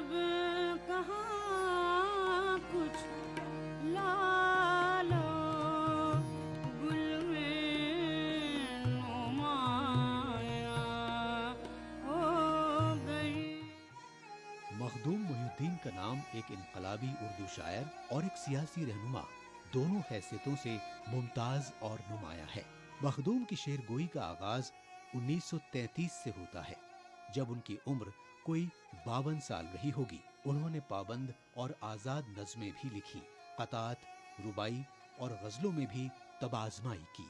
अब कहाँ कुछ लालो गुल में नुमाया हो गई। मखदूम मोहिउद्दीन का नाम एक इनकलाबी उर्दू शायर और एक सियासी रहनुमा दोनों हैसियतों से मुमताज और नुमाया है। मखदूम की शेरगोई का आगाज 1933 से होता है, जब उनकी उम्र कोई 52 साल रही होगी। उन्होंने पाबंद और आजाद नज़्में भी लिखी, क़तात, रुबाई और गज़लों में भी तबाज़माई की।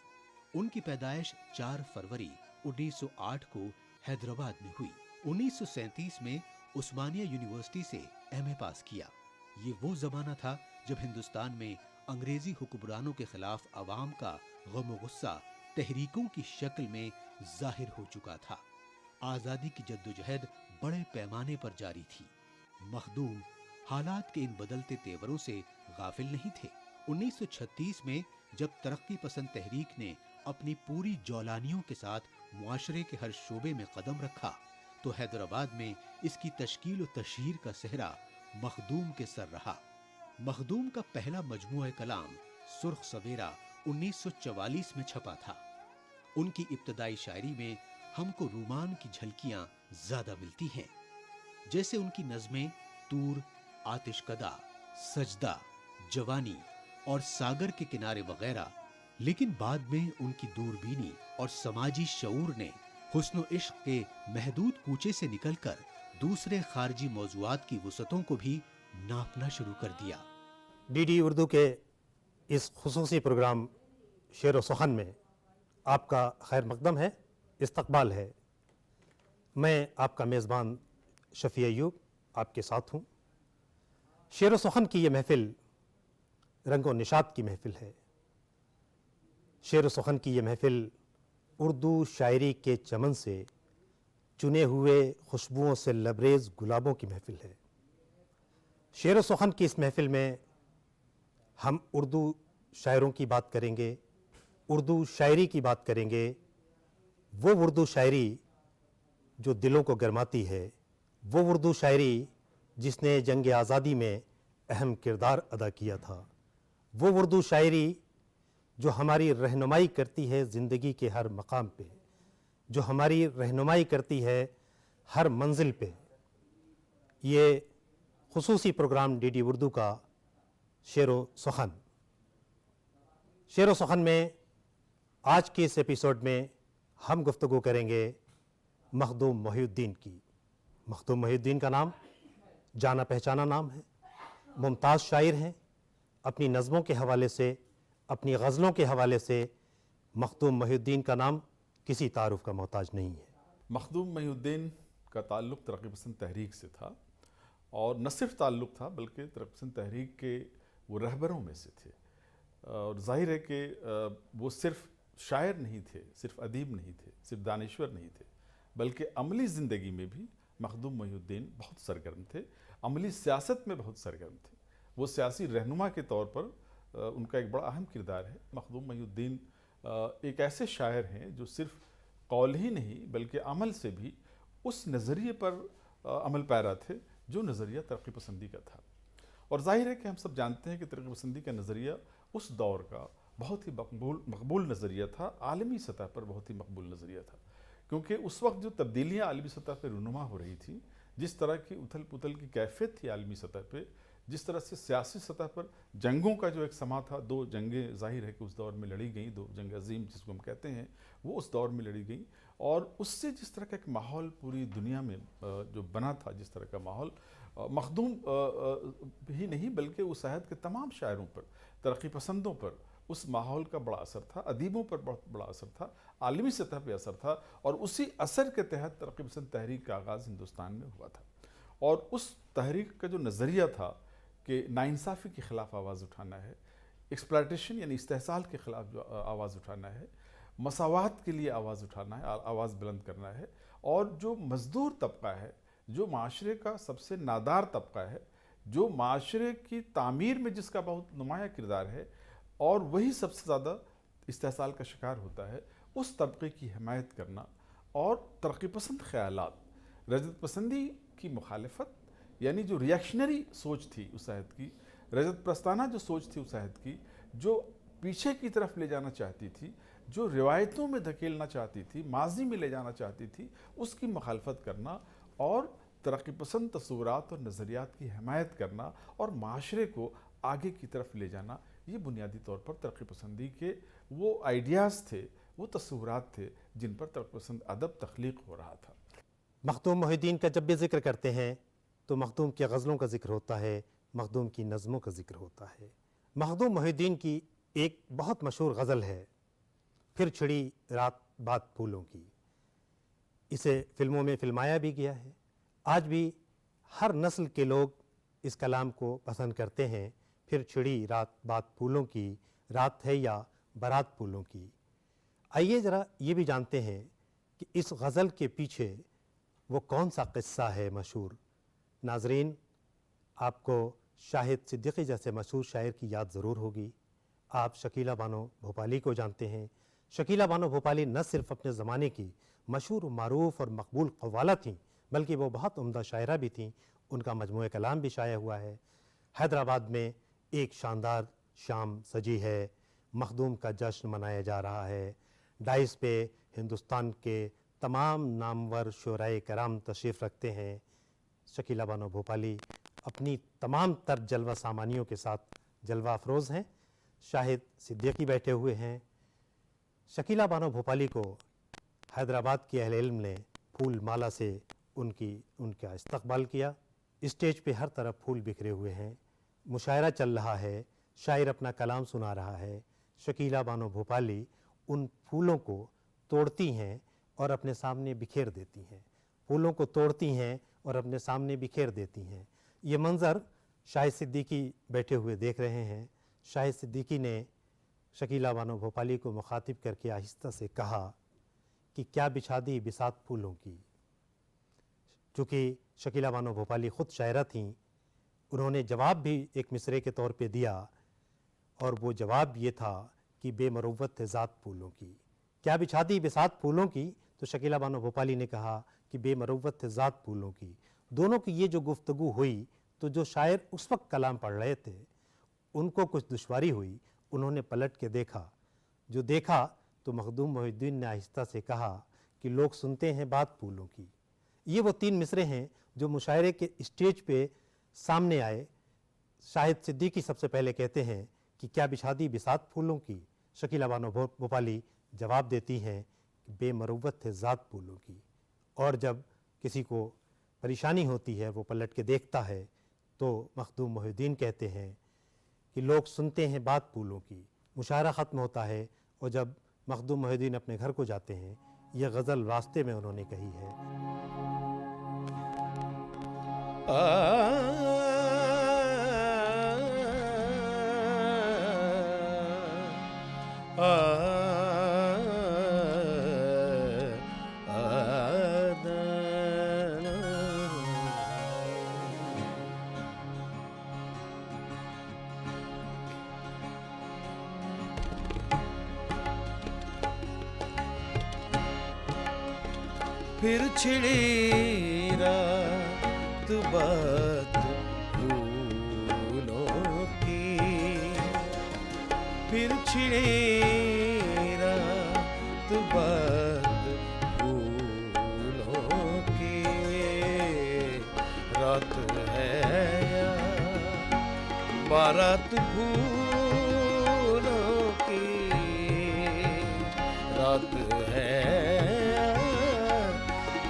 उनकी पैदाइश 4 फरवरी 1908 को हैदराबाद में हुई। 1937 में उस्मानिया यूनिवर्सिटी से एमए पास किया। ये वो जमाना था जब हिंदुस्तान में अंग्रेजी हुक्मरानों के खिलाफ अवाम का गम और गुस्सा तहरीकों की शक्ल में जाहिर हो चुका था। आजादी की जद्दोजहद बड़े पैमाने पर जारी थी। मखदूम हालात के इन बदलते तेवरों से गाफिल नहीं थे। 1936 में जब तरक्की पसंद तहरीक ने अपनी पूरी जौलानियों के साथ मुआशरे के हर शोबे में कदम रखा, तो हैदराबाद में इसकी तश्कील और तशहीर का सेहरा मखदूम के सर रहा। मखदूम का पहला मजमूआ कलाम सुर्ख सवेरा 1944 में छपा था। उनकी इब्तदाई शायरी में हमको रूमान की झलकियां ज्यादा मिलती हैं, जैसे उनकी नज़में तूर, आतिशकदा, सजदा, जवानी और सागर के किनारे वगैरह। लेकिन बाद में उनकी दूरबीनी और समाजी शऊर ने हुस्न व इश्क के महदूद कूचे से निकलकर दूसरे खारजी मौज़ूआत की वुसअतों को भी नापना शुरू कर दिया। डीडी उर्दू के इस खुसूसी प्रोग्राम शेर व सुखन में आपका खैर मकदम है, इस्तकबाल है। मैं आपका मेज़बान शफ़ी अय्यूब आपके साथ हूँ। शेर व सुखन की ये महफ़िल रंगो निशात की महफ़िल है। शेर व सुखन की ये महफ़िल उर्दू शायरी के चमन से चुने हुए खुशबुओं से लबरेज़ गुलाबों की महफ़िल है। शेर व सुखन की इस महफ़िल में हम उर्दू शायरों की बात करेंगे, उर्दू शायरी की बात करेंगे। वो उर्दू शायरी जो दिलों को गरमाती है, वो उर्दू शायरी जिसने जंग आज़ादी में अहम किरदार अदा किया था, वो उर्दू शायरी जो हमारी रहनुमाई करती है ज़िंदगी के हर मकाम पे, जो हमारी रहनुमाई करती है हर मंजिल पे। ये खुसूसी प्रोग्राम डीडी उर्दू का शेर व सुखन। शेर व सुखन में आज के इस एपिसोड में हम गुफ्तगू करेंगे मखदूम मोहिउद्दीन की। मखदूम मोहिउद्दीन का नाम जाना पहचाना नाम है, मुमताज़ शायर हैं। अपनी नज़मों के हवाले से, अपनी गज़लों के हवाले से मखदूम मोहिउद्दीन का नाम किसी तारुफ का मोहताज नहीं है। मखदूम मोहिउद्दीन का ताल्लुक़ तरक्की पसंद तहरीक से था, और न सिर्फ ताल्लुक़ था बल्कि तरक्की पसंद तहरीक के वो रहबरों में से थे। और जाहिर है कि वो सिर्फ शायर नहीं थे, सिर्फ अदीब नहीं थे, सिर्फ दानिश्वर नहीं थे, बल्कि अमली ज़िंदगी में भी मखदूम मोहिउद्दीन बहुत सरगर्म थे। अमली सियासत में बहुत सरगर्म थे। वो सियासी रहनुमा के तौर पर उनका एक बड़ा अहम किरदार है। मखदूम मोहिउद्दीन एक ऐसे शायर हैं जो सिर्फ कौल ही नहीं बल्कि अमल से भी उस नज़रिए पर अमल पैरा थे जो नज़रिया तरक्की पसंदी का था। और जाहिर है कि हम सब जानते हैं कि तरक्की पसंदी का नज़रिया उस दौर का बहुत ही मकबूल नज़रिया था, आलमी सतह पर बहुत ही मकबूल नज़रिया था, क्योंकि उस वक्त जो तब्दीलियाँ आलमी सतह पर रूनुमा हो रही थी, जिस तरह की उथल पुथल की कैफियत थी आलमी सतह पर, जिस तरह से सियासी सतह पर जंगों का जो एक समा था, 2 जंगें जाहिर है कि उस दौर में लड़ी गई, 2 जंग अजीम जिसको हम कहते हैं, वो उस दौर में लड़ी गई। और उससे जिस तरह का एक माहौल पूरी दुनिया में जो बना था, जिस तरह का माहौल, मखदूम ही नहीं बल्कि उस अहद के तमाम शायरों पर, तरक्की पसंदों पर उस माहौल का बड़ा असर था, अदीबों पर बहुत बड़ा असर था, आलमी सतह पर असर था। और उसी असर के तहत तरक्की पसंद तहरीक का आगाज़ हिंदुस्तान में हुआ था। और उस तहरीक का जो नज़रिया था कि नाइंसाफ़ी के ख़िलाफ़ आवाज़ उठाना है, एक्सप्लॉयटेशन यानी इस्तेहसाल के ख़िलाफ़ जो आवाज़ उठाना है, मसावात के लिए आवाज़ उठाना है, आवाज़ बुलंद करना है, और जो मज़दूर तबका है, जो माशरे का सबसे नादार तबका है, जो माशरे की तामीर में जिसका बहुत नुमाया किरदार है और वही सबसे ज़्यादा इस्तेहसाल का शिकार होता है, उस तबके की हिमायत करना और तरक्की पसंद ख़यालात, रजत पसंदी की मुखालफत यानी जो रिएक्शनरी सोच थी उस साहित्य की, रजत प्रस्ताना जो सोच थी उस साहित्य की, जो पीछे की तरफ ले जाना चाहती थी, जो रिवायतों में धकेलना चाहती थी, माजी में ले जाना चाहती थी, उसकी मुखालफत करना और तरक्की पसंद तस्वुरात और नज़रियात की हिमायत करना और माशरे को आगे की तरफ ले जाना, ये बुनियादी तौर पर तरक्की पसंदी के वो आइडियाज़ थे, वो तस्वुरात थे जिन पर तरक्की पसंद अदब तख्लीक हो रहा था। मखदूम मोहिउद्दीन का जब भी जिक्र करते हैं तो मखदूम की गज़लों का जिक्र होता है, मखदूम की नज़मों का जिक्र होता है। मखदूम मोहिउद्दीन की एक बहुत मशहूर गज़ल है, फिर छिड़ी रात बात फूलों की। इसे फिल्मों में फिल्माया भी गया है। आज भी हर नस्ल के लोग इस कलाम को पसंद करते हैं। फिर छिड़ी रात बात फूलों की, रात है या बारात फूलों की। आइए ज़रा ये भी जानते हैं कि इस गज़ल के पीछे वो कौन सा किस्सा है मशहूर। नाज़रीन, आपको शाहिद सिद्दीकी जैसे मशहूर शायर की याद ज़रूर होगी। आप शकीला बानो भोपाली को जानते हैं। शकीला बानो भोपाली न सिर्फ़ अपने ज़माने की मशहूर, मारूफ़ और मकबूल क़व्वाला थीं, बल्कि वो बहुत उम्दा शायरा भी थीं। उनका मजमूए कलाम भी शाया हुआ है। हैदराबाद में एक शानदार शाम सजी है, मखदूम का जश्न मनाया जा रहा है। डाइस पे हिंदुस्तान के तमाम नामवर शुराए कराम तशरीफ़ रखते हैं। शकीला बानो भोपाली अपनी तमाम तर जलवा सामानियों के साथ जलवा अफरोज़ हैं। शाहिद सिद्दीकी बैठे हुए हैं। शकीला बानो भोपाली को हैदराबाद के अहले इल्म ने फूल माला से उनका इस्तकबाल किया। स्टेज पे हर तरफ फूल बिखरे हुए हैं। मुशायरा चल रहा है, शायर अपना कलाम सुना रहा है। शकीला बानो भोपाली उन फूलों को तोड़ती हैं और अपने सामने बिखेर देती हैं। फूलों को तोड़ती हैं और अपने सामने बिखेर देती हैं। ये मंज़र शाहिद सिद्दीकी बैठे हुए देख रहे हैं। शाहिद सिद्दीकी ने शकीला बानो भोपाली को मुखातिब करके आहिस्ता से कहा कि क्या बिछा दी बिसात फूलों की। चूँकि शकीला बानो भोपाली ख़ुद शायरा थीं, उन्होंने जवाब भी एक मिसरे के तौर पे दिया और वो जवाब ये था कि बेमरुव्वत है ज़ात फूलों की। क्या बिछा दी बिसात फूलों की, तो शकीला बानो भोपाली ने कहा कि बेमरुव्वत है ज़ात फूलों की। दोनों की ये जो गुफ्तगू हुई, तो जो शायर उस वक्त कलाम पढ़ रहे थे उनको कुछ दुश्वारी हुई। उन्होंने पलट के देखा। जो देखा तो मखदूम मोहिउद्दीन ने आहिस्ता से कहा कि लोग सुनते हैं बात फूलों की। ये वो 3 मिसरे हैं जो मुशायरे के स्टेज पे सामने आए। शाहिद सिद्दीकी सबसे पहले कहते हैं कि क्या बिछा दी बिसात फूलों की। शकीला बानो भोपाली जवाब देती हैं कि बेमरुव्वत है ज़ात फूलों की। और जब किसी को परेशानी होती है, वो पलट के देखता है, तो मखदूम मोहिउद्दीन कहते हैं कि लोग सुनते हैं बात फूलों की। मुशायरा ख़त्म होता है और जब मखदूम मोहिउद्दीन अपने घर को जाते हैं, यह गज़ल रास्ते में उन्होंने कही है। फिर छिड़ी रात बात फूलों की, फिर छिड़ी रात बात फूलों की। रात है या बारात फूलों की, रात है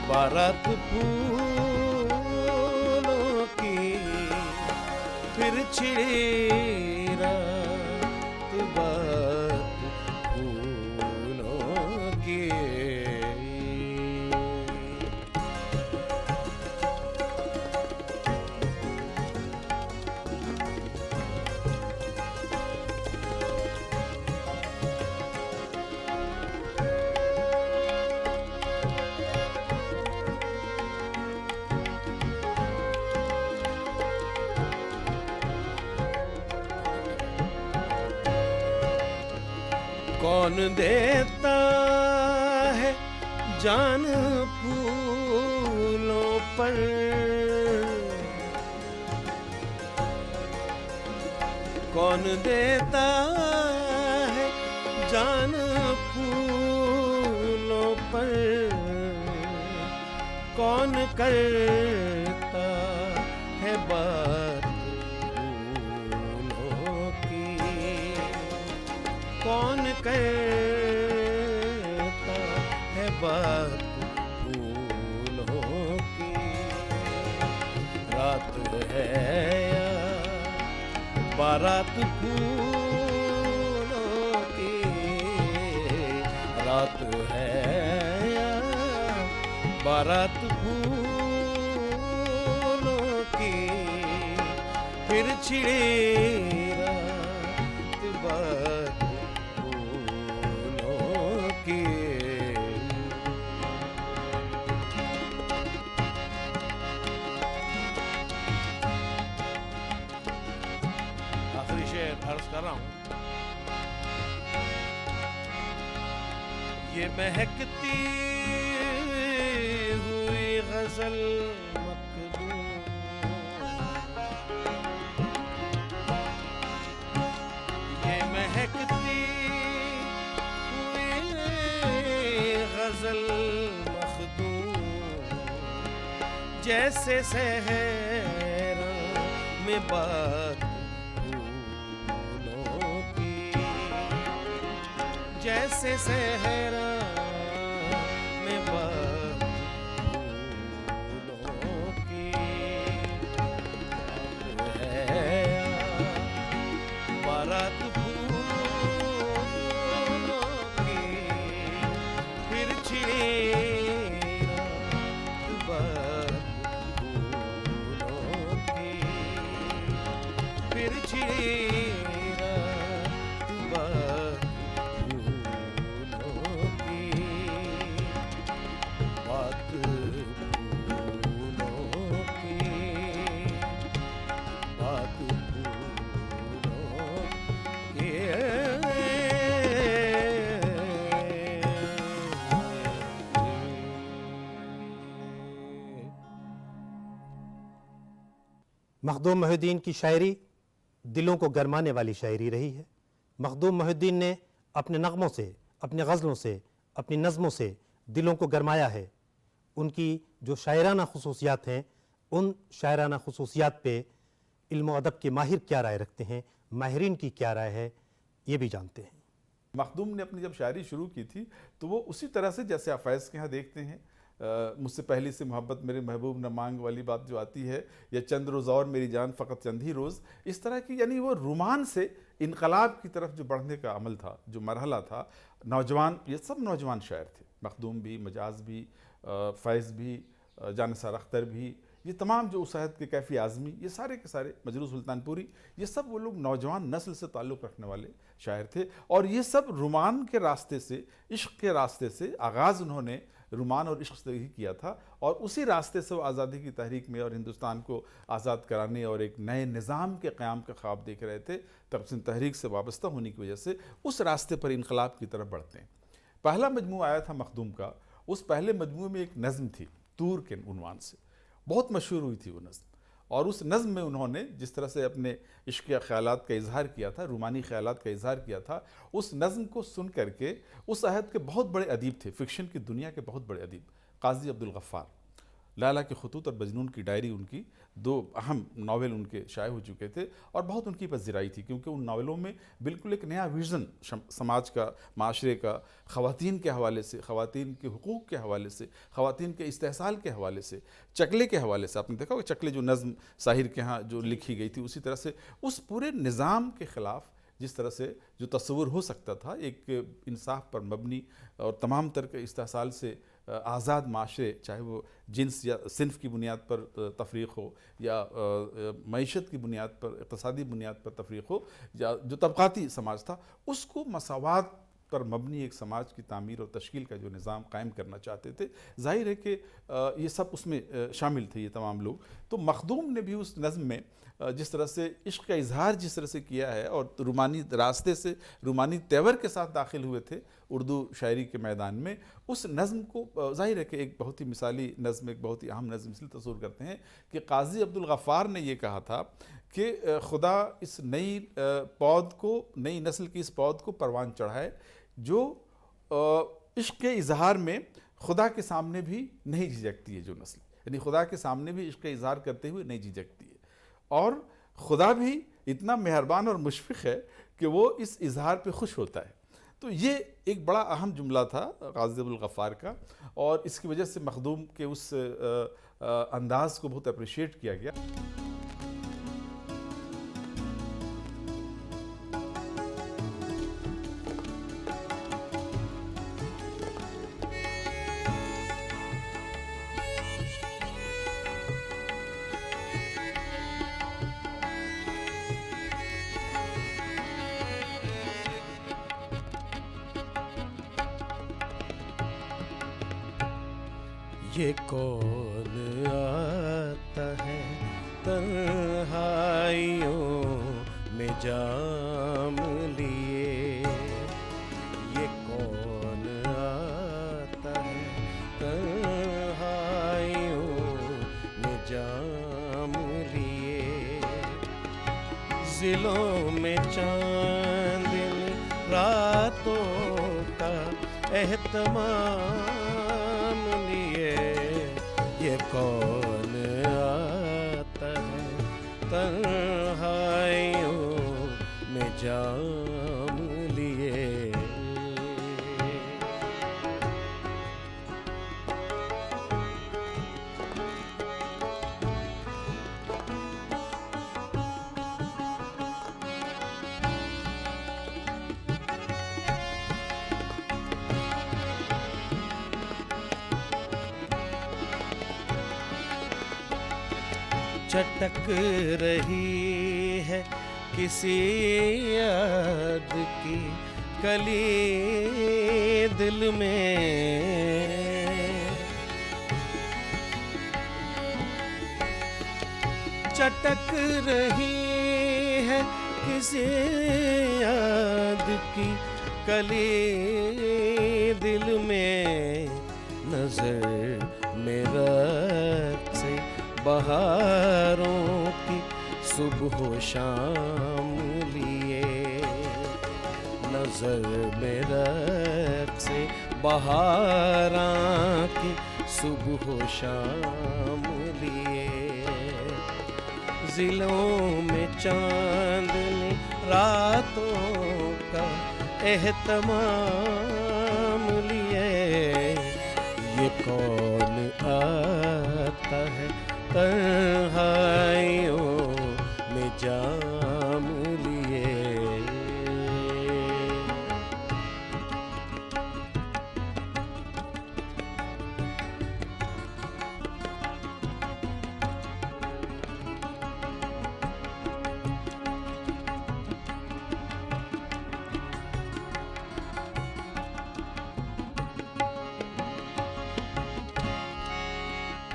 बारात फूलों की। फिर छिड़ी रात बात फूलों की। कौन देता है जान फूलों पर, कौन देता है जान फूलों पर, कौन करता है बात फूलों की, कौन करता है बात फूलों की। रात है या बारात फूलों की, रात है या बारात फूलों की, फिर छिड़े रात बात फूलों की। आखिरी शेर अर्ज कर रहा हूं। ये महकती हुई गजल मखदूम, ये महकती हुई गजल मखदूम, जैसे सहरा में बात फूलों की, जैसे सहरा में बात फूलों की। रात है बारात फूलों की, फिर छिड़े रात बात फूलों की, फिर छिड़े रात बात फूलों की, बात फूलों की, बात फूलों की। मखदूम मोहिउद्दीन की शायरी दिलों को गरमाने वाली शायरी रही है। मखदूम मोहिउद्दीन ने अपने नग़मों से, अपने गज़लों से, अपनी नज़मों से दिलों को गरमाया है। उनकी जो शायराना खुसूसियात हैं, उन शायराना खुसूसियात पे इल्म व अदब के माहिर क्या राय रखते हैं, माहिरीन की क्या राय है, ये भी जानते हैं। मखदूम ने अपनी जब शायरी शुरू की थी तो वो उसी तरह से जैसे आप फैज़ के यहाँ देखते हैं, मुझसे पहली से मोहब्बत मेरे महबूब न मांग वाली बात जो आती है, या चंद रोज़ और मेरी जान फ़कत चंद ही रोज़, इस तरह की, यानी वो रुमान से इनकलाब की तरफ जो बढ़ने का अमल था, जो मरहला था, नौजवान, ये सब नौजवान शायर थे। मखदूम भी, मजाज भी, फैज़ भी, जानिसार अख्तर भी, ये तमाम जो उस अहद के कैफ़ी आज़मी, ये सारे के सारे, मजरू सुल्तानपुरी, ये सब वो लोग नौजवान नस्ल से ताल्लुक़ रखने वाले शायर थे। और ये सब रुमान के रास्ते से, इश्क़ के रास्ते से आगाज़ उन्होंने रुमान और इश्क़ से ही किया था, और उसी रास्ते से वो आज़ादी की तहरीक में और हिंदुस्तान को आज़ाद कराने और एक नए निज़ाम के क़याम का ख्वाब देख रहे थे। तक़सीम तहरीक से वाबस्ता होने की वजह से उस रास्ते पर इनकलाब की तरफ बढ़ते हैं। पहला मजमू आया था मखदूम का, उस पहले मजमू में एक नज़म थी तूर के उन्वान से, बहुत मशहूर हुई थी वो नज़म। और उस नज़म में उन्होंने जिस तरह से अपने इश्क़ या ख़यालात का इजहार किया था, रूमानी ख़यालात का इजहार किया था, उस नज़म को सुन करके उस अहद के बहुत बड़े अदीब थे, फ़िक्शन की दुनिया के बहुत बड़े अदीब, काज़ी अब्दुल गफ़्फ़ार, लाला के खतूत और बजनून की डायरी, उनकी दो अहम नावल उनके शाये हो चुके थे, और बहुत उनकी पज़िराई थी, क्योंकि उन नावलों में बिल्कुल एक नया विज़न समाज का, माशरे का, ख़वातीन के हवाले से, ख़वातीन के हुकूक़ के हवाले से, ख़वातीन के इस्तेहसाल के हवाले से, चकले के हवाले से, आपने देखा होगा चकले जो नज़म साहिर के यहाँ जो लिखी गई थी, उसी तरह से उस पूरे निज़ाम के ख़िलाफ़ जिस तरह से जो तस्वुर हो सकता था, एक इंसाफ पर मबनी और तमाम तर के इस्तेहसाल से आज़ाद माशरे, चाहे वो जिन्स या सिन्फ की बुनियाद पर तफरीक़ हो, या मईशत की बुनियाद पर, इक़्तिसादी बुनियाद पर तफरीक़ हो, या जो तबक़ाती समाज था, उसको मसावात पर मबनी एक समाज की तामीर और तश्कील का जो निज़ाम कायम करना चाहते थे। ज़ाहिर है कि ये सब उसमें शामिल थे, ये तमाम लोग। तो मखदूम ने भी उस नज़म में जिस तरह से इश्क़ का इजहार जिस तरह से किया है, और रूमानी रास्ते से, रूमानी तेवर के साथ दाखिल हुए थे उर्दू शायरी के मैदान में, उस नज़म को ज़ाहिर है कि एक बहुत ही मिसाली नज़म, एक बहुत ही अहम नज़म इसलिए तस्वुर करते हैं कि काज़ी अब्दुल गफ़्फ़ार ने ये कहा था कि खुदा इस नई पौध को, नई नस्ल की इस पौध को परवान चढ़ाए जो इश्क के इजहार में खुदा के सामने भी नहीं झिझकती है, जो नस्ल यानी खुदा के सामने भी इश्क का इजहार करते हुए नहीं झिझकती है। और खुदा भी इतना मेहरबान और मुशफ़िक़ है कि वो इस इजहार पे खुश होता है। तो ये एक बड़ा अहम जुमला था गाज़ी अब्दुल गफ़्फ़ार का, और इसकी वजह से मखदूम के उस अंदाज़ को बहुत अप्रिशिएट किया गया। ये कौन आता है तन्हाइयों में जाम लिए, ये कौन आता है तन्हाइयों में जाम लिए, जिलों में चांदनी रातों का एहतमाम लिए, ये कौन आता है तन्हाइयों में जाम लिए। चटक रही है किसी याद की कली दिल में, चटक रही है किसी याद की कली दिल में, नजर मेरा से बहारों की सुबह शाम लिए, नजर मेरा से बहारों की सुबह शाम लिए, जिलों में चांदनी रातों का एहतमाम लिए, ये कौन आता है तन्हाइयों में जाम लिए।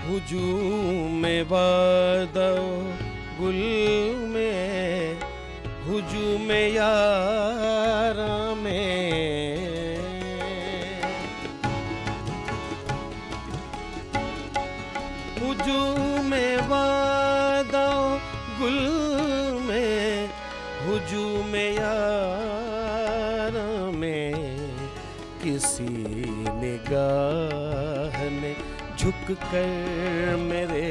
हुजूम में वादा गुल में, हुजूम में यारा में, हुजूम में वादा गुल में, हुजूम में यारा में, किसी निगाह ने झुक कर मेरे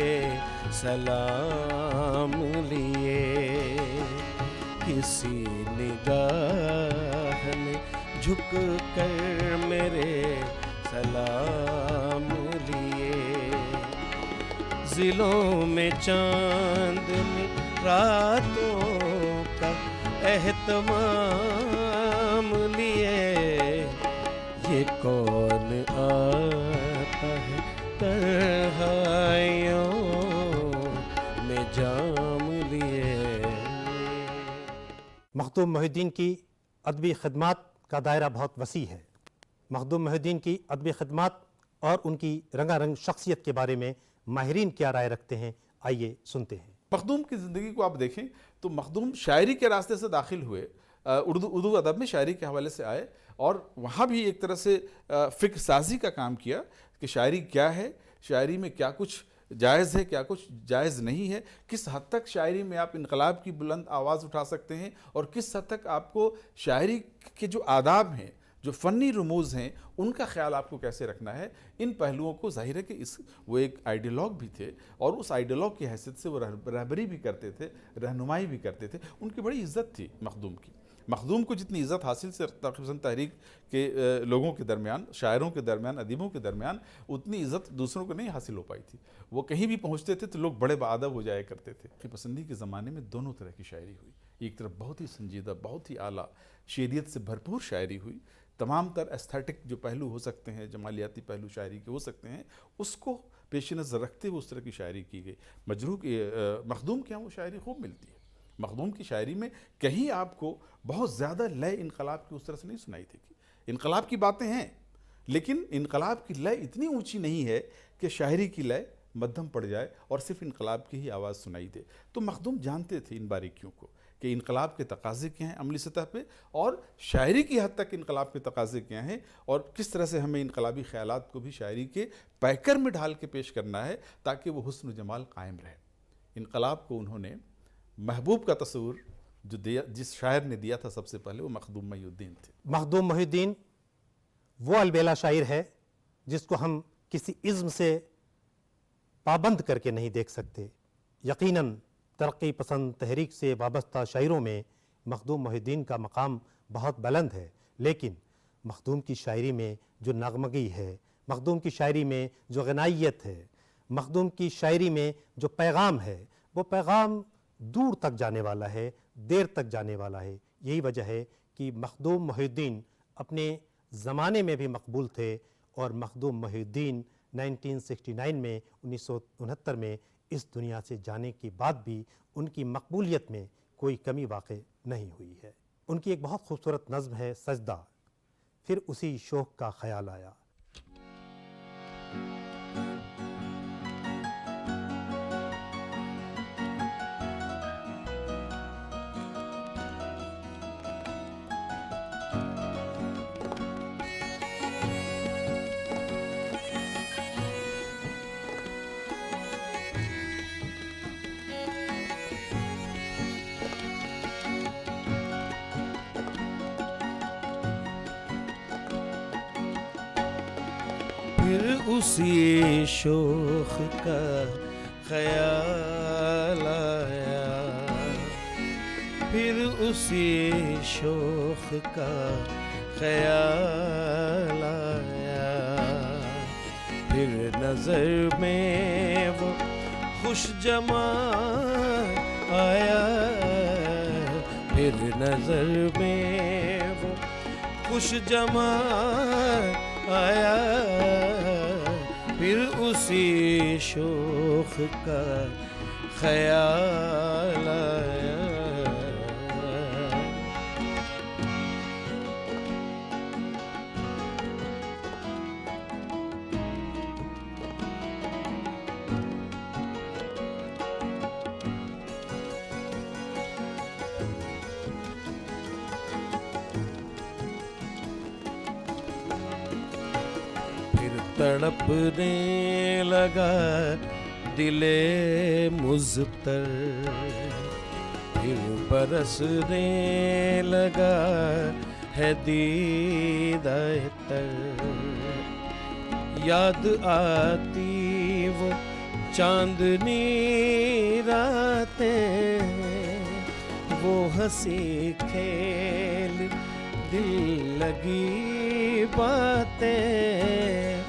सलाम लिए, किसी निगाह ने झुक कर मेरे सलाम लिए, जिलों में चांदनी रातों का एहतमाम लिए, ये कौन आता है तन्हाइयों में जाम लिए। मखदूम मोहिउद्दीन की अदबी खिदमत का दायरा बहुत वसी है। मखदूम मोहिउद्दीन की अदबी खिदमत और उनकी रंगारंग शख्सियत के बारे में माहिरीन क्या राय रखते हैं, आइए सुनते हैं। मखदूम की ज़िंदगी को आप देखें तो मखदूम शायरी के रास्ते से दाखिल हुए, उर्दू अदब में शायरी के हवाले से आए और वहाँ भी एक तरह से फ़िक्र साजी का काम किया कि शायरी क्या है, शायरी में क्या कुछ जायज़ है, क्या कुछ जायज़ नहीं है, किस हद तक शायरी में आप इनकलाब की बुलंद आवाज़ उठा सकते हैं और किस हद तक आपको शायरी के जो आदाब हैं, जो फ़नी रमूज़ हैं, उनका ख्याल आपको कैसे रखना है। इन पहलुओं को ज़ाहिर है कि वो एक आइडियलॉग भी थे और उस आइडियलॉग की हैसियत से वो रहबरी भी करते थे, रहनुमाई भी करते थे। उनकी बड़ी इज़्ज़त थी मखदूम की। मखदूम को जितनी इज़्ज़त हासिल से तक़रीबन तहरीक के लोगों के दरमियान, शायरों के दरमियान, अदीबों के दरमियान उतनी इज़्ज़त दूसरों को नहीं हासिल हो पाई थी। वो कहीं भी पहुँचते थे तो लोग बड़े बाअदब हो जाया करते थे। कि पसंदी के ज़माने में दोनों तरह की शायरी हुई। एक तरफ बहुत ही संजीदा, बहुत ही आला, शेरियत से भरपूर शायरी हुई। तमाम तर एस्थेटिक जो पहलू हो सकते हैं, जमालियाती पहलू शायरी के हो सकते हैं, उसको पेश नज़र रखते हुए उस तरह की शायरी की गई। मखदूम के यहाँ वो शायरी खूब मिलती है। मखदूम की शायरी में कहीं आपको बहुत ज़्यादा लय इनकलाब की उस तरह से नहीं सुनाई देगी। इनकलाब की बातें हैं, लेकिन इनकलाब की लय इतनी ऊंची नहीं है कि शायरी की लय मध्यम पड़ जाए और सिर्फ इनकलाब की ही आवाज़ सुनाई दे। तो मखदूम जानते थे इन बारीकियों को कि इनकलाब के तकाज़े क्या हैं अमली सतह पे, और शायरी की हद तक इनकलाब के तकाज़े क्या हैं, और किस तरह से हमें इनकलाबी ख़यालात को भी शायरी के पैकर में ढाल के पेश करना है ताकि वो हुस्न जमाल कायम रहे। इनकलाब को उन्होंने महबूब का तस्वूर जो दिया, जिस शायर ने दिया था सबसे पहले, वो मखदूम मोहिउद्दीन थे। मखदूम मोहिउद्दीन वो अलबेला शायर है जिसको हम किसी इज़्म से पाबंद करके नहीं देख सकते। यकीनन तरक्की पसंद तहरीक से वाबस्ता शायरों में मखदूम मोहिउद्दीन का मकाम बहुत बुलंद है, लेकिन मखदूम की शायरी में जो नगमगी है, मखदूम की शायरी में जो गनाइयत है, मखदूम की शायरी में जो पैगाम है, वो पैगाम दूर तक जाने वाला है, देर तक जाने वाला है। यही वजह है कि मखदूम मोहिउद्दीन अपने ज़माने में भी मकबूल थे और मखदूम मोहिउद्दीन 1969 में 1969 में इस दुनिया से जाने के बाद भी उनकी मकबूलियत में कोई कमी वाक़ई नहीं हुई है। उनकी एक बहुत खूबसूरत नज़्म है सजदा, फिर उसी शौक़ का ख्याल आया। फिर उसी शोख का ख्याल आया, फिर उसी शोख का ख्याल आया, फिर नज़र में वो खुश जमा आया, फिर नज़र में वो खुश जमा आया, फिर उसी शोख का ख्याल आया। तड़पने लगा दिले मुज़तर, फिर बरसने लगा है दीदाए तर, याद आती वो चांदनी रातें, वो हंसी खेल दिल लगी बातें,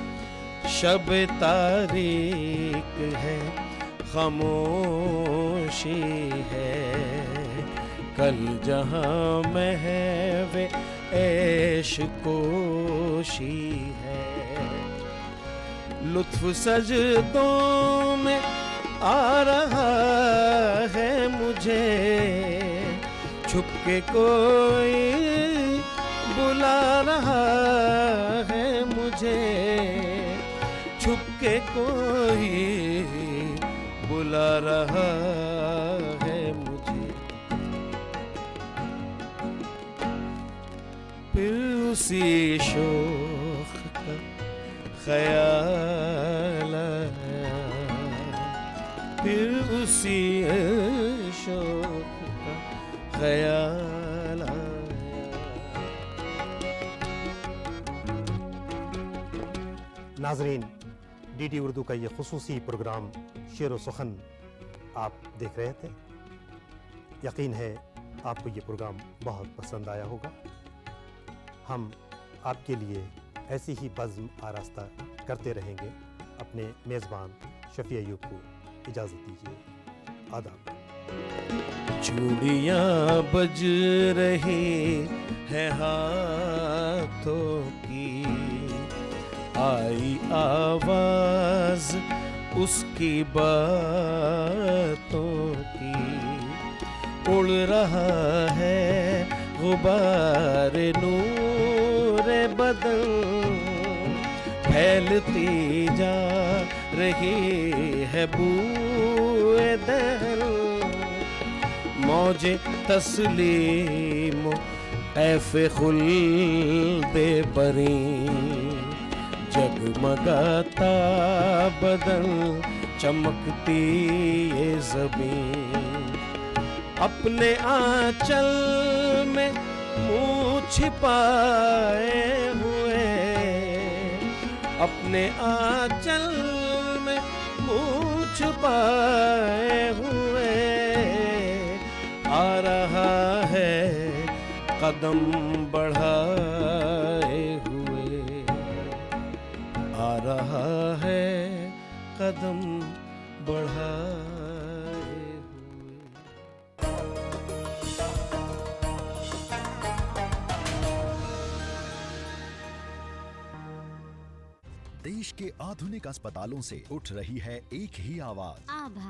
शब तारीक है खामोशी है, कल जहाँ महवे ऐश कोशी है, लुत्फ सजदों में आ रहा है मुझे, छुपके कोई बुला रहा है मुझे, छुपके कोई बुला रहा है मुझे, फिर उसी शोख का ख्याल आया। फिर उसी शौक का ख्याल आया। नाजरीन, डीडी उर्दू का ये खुसूसी प्रोग्राम शेर व सुखन आप देख रहे थे। यकीन है आपको ये प्रोग्राम बहुत पसंद आया होगा। हम आपके लिए ऐसी ही बज़्म आरास्ता करते रहेंगे। अपने मेज़बान शफ़ी अय्यूब को इजाज़त दीजिए। आदाब। चूड़ियाँ बज रही है हाथों की, आई आवाज उसकी बातों की, उड़ रहा है गुबार नूर बदन, फैलती जा रही है बूए दहन, मौजे तस्लीम ऐफ़े खुल्दे बरी, जगमगाता बदन चमकती ये ज़मीं, अपने आंचल में मुँह छिपाए हुए, अपने आंचल में मुँह छुपाए हुए, आ रहा है कदम बढ़ाए हुए, आ रहा है कदम बढ़ाए हुए। देश के आधुनिक अस्पतालों से उठ रही है एक ही आवाज, आभा।